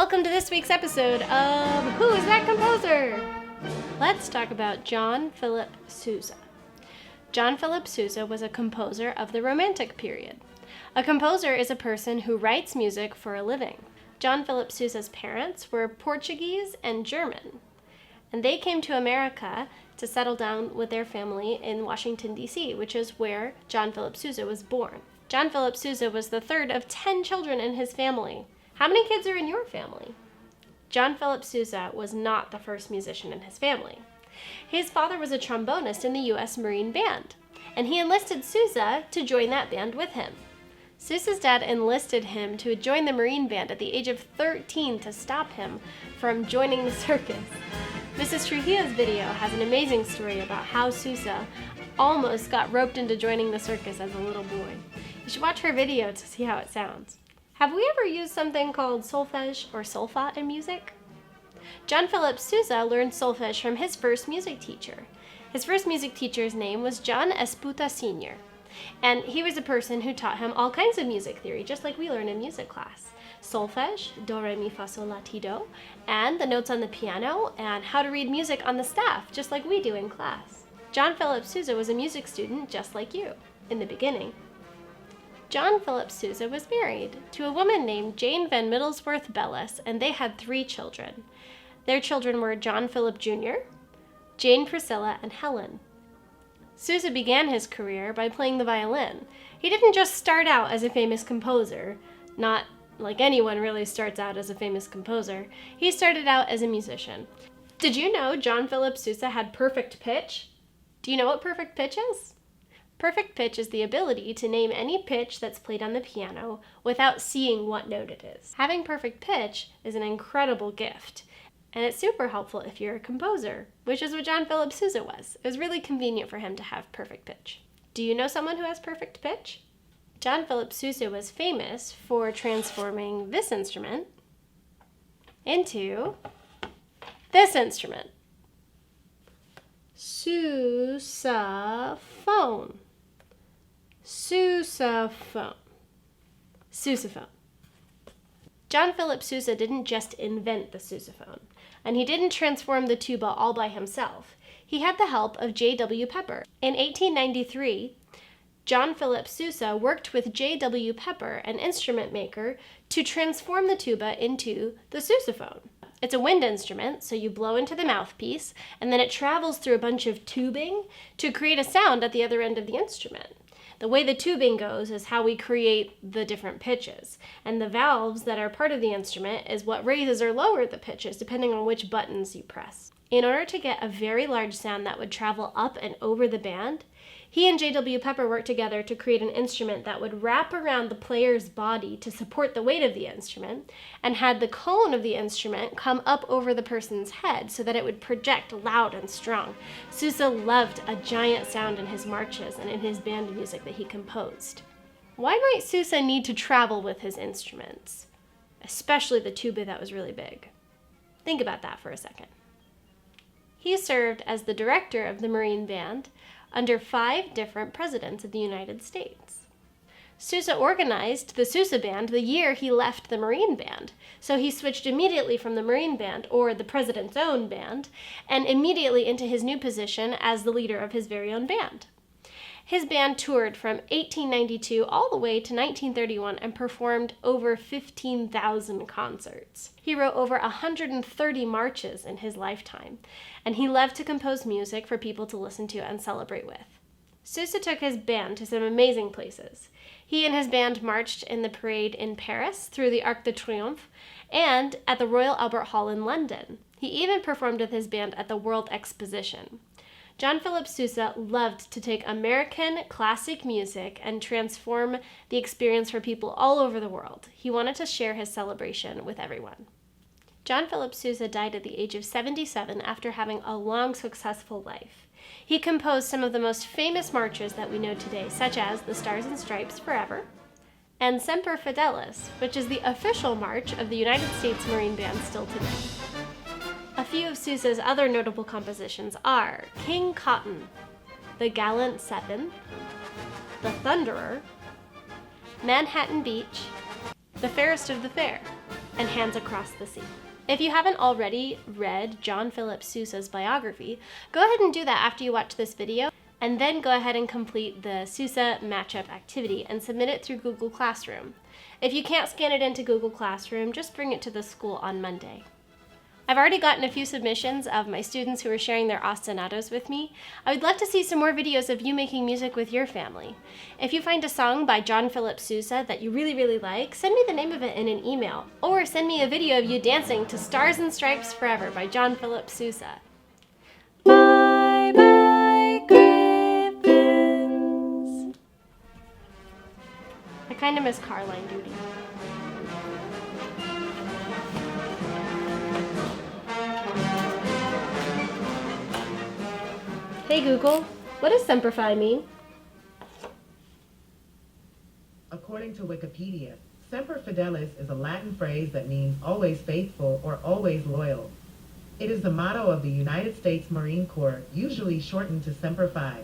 Welcome to this week's episode of Who is That Composer? Let's talk about John Philip Sousa. John Philip Sousa was a composer of the Romantic period. A composer is a person who writes music for a living. John Philip Sousa's parents were Portuguese and German, and they came to America to settle down with their family in Washington, D.C., which is where John Philip Sousa was born. John Philip Sousa was the third of 10 children in his family. How many kids are in your family? John Philip Sousa was not the first musician in his family. His father was a trombonist in the U.S. Marine Band, and he enlisted Sousa to join that band with him. Sousa's dad enlisted him to join the Marine Band at the age of 13 to stop him from joining the circus. Mrs. Trujillo's video has an amazing story about how Sousa almost got roped into joining the circus as a little boy. You should watch her video to see how it sounds. Have we ever used something called solfege or solfa in music? John Philip Sousa learned solfege from his first music teacher. His first music teacher's name was John Esputa Sr., and he was a person who taught him all kinds of music theory, just like we learn in music class. Solfege, do, re, mi, fa, sol, la, ti, do, and the notes on the piano, and how to read music on the staff, just like we do in class. John Philip Sousa was a music student just like you, in the beginning. John Philip Sousa was married to a woman named Jane Van Middlesworth Bellis, and they had 3 children. Their children were John Philip Jr., Jane Priscilla, and Helen. Sousa began his career by playing the violin. He didn't just start out as a famous composer, not like anyone really starts out as a famous composer. He started out as a musician. Did you know John Philip Sousa had perfect pitch? Do you know what perfect pitch is? Perfect pitch is the ability to name any pitch that's played on the piano without seeing what note it is. Having perfect pitch is an incredible gift, and it's super helpful if you're a composer, which is what John Philip Sousa was. It was really convenient for him to have perfect pitch. Do you know someone who has perfect pitch? John Philip Sousa was famous for transforming this instrument into this instrument. Sousaphone. Sousaphone. Sousaphone. John Philip Sousa didn't just invent the sousaphone, and he didn't transform the tuba all by himself. He had the help of J.W. Pepper. In 1893, John Philip Sousa worked with J.W. Pepper, an instrument maker, to transform the tuba into the sousaphone. It's a wind instrument, so you blow into the mouthpiece, and then it travels through a bunch of tubing to create a sound at the other end of the instrument. The way the tubing goes is how we create the different pitches, and the valves that are part of the instrument is what raises or lowers the pitches depending on which buttons you press. In order to get a very large sound that would travel up and over the band, he and J.W. Pepper worked together to create an instrument that would wrap around the player's body to support the weight of the instrument, and had the cone of the instrument come up over the person's head so that it would project loud and strong. Sousa loved a giant sound in his marches and in his band music that he composed. Why might Sousa need to travel with his instruments, especially the tuba that was really big? Think about that for a second. He served as the director of the Marine Band under 5 different presidents of the United States. Sousa organized the Sousa Band the year he left the Marine Band, so he switched immediately from the Marine Band, or the president's own band, and immediately into his new position as the leader of his very own band. His band toured from 1892 all the way to 1931 and performed over 15,000 concerts. He wrote over 130 marches in his lifetime, and he loved to compose music for people to listen to and celebrate with. Sousa took his band to some amazing places. He and his band marched in the parade in Paris, through the Arc de Triomphe, and at the Royal Albert Hall in London. He even performed with his band at the World Exposition. John Philip Sousa loved to take American classic music and transform the experience for people all over the world. He wanted to share his celebration with everyone. John Philip Sousa died at the age of 77 after having a long, successful life. He composed some of the most famous marches that we know today, such as the Stars and Stripes Forever, and Semper Fidelis, which is the official march of the United States Marine Band still today. A few of Sousa's other notable compositions are King Cotton, The Gallant Seven, The Thunderer, Manhattan Beach, The Fairest of the Fair. and Hands Across the Sea. If you haven't already read John Philip Sousa's biography, go ahead and do that after you watch this video, and then go ahead and complete the Sousa matchup activity and submit it through Google Classroom. If you can't scan it into Google Classroom, just bring it to the school on Monday. I've already gotten a few submissions of my students who are sharing their ostinatos with me. I would love to see some more videos of you making music with your family. If you find a song by John Philip Sousa that you really like, send me the name of it in an email, or send me a video of you dancing to Stars and Stripes Forever by John Philip Sousa. Bye bye, Griffins. I kind of miss car line duty. Hey Google, what does Semper Fi mean? According to Wikipedia, Semper Fidelis is a Latin phrase that means always faithful or always loyal. It is the motto of the United States Marine Corps, usually shortened to Semper Fi.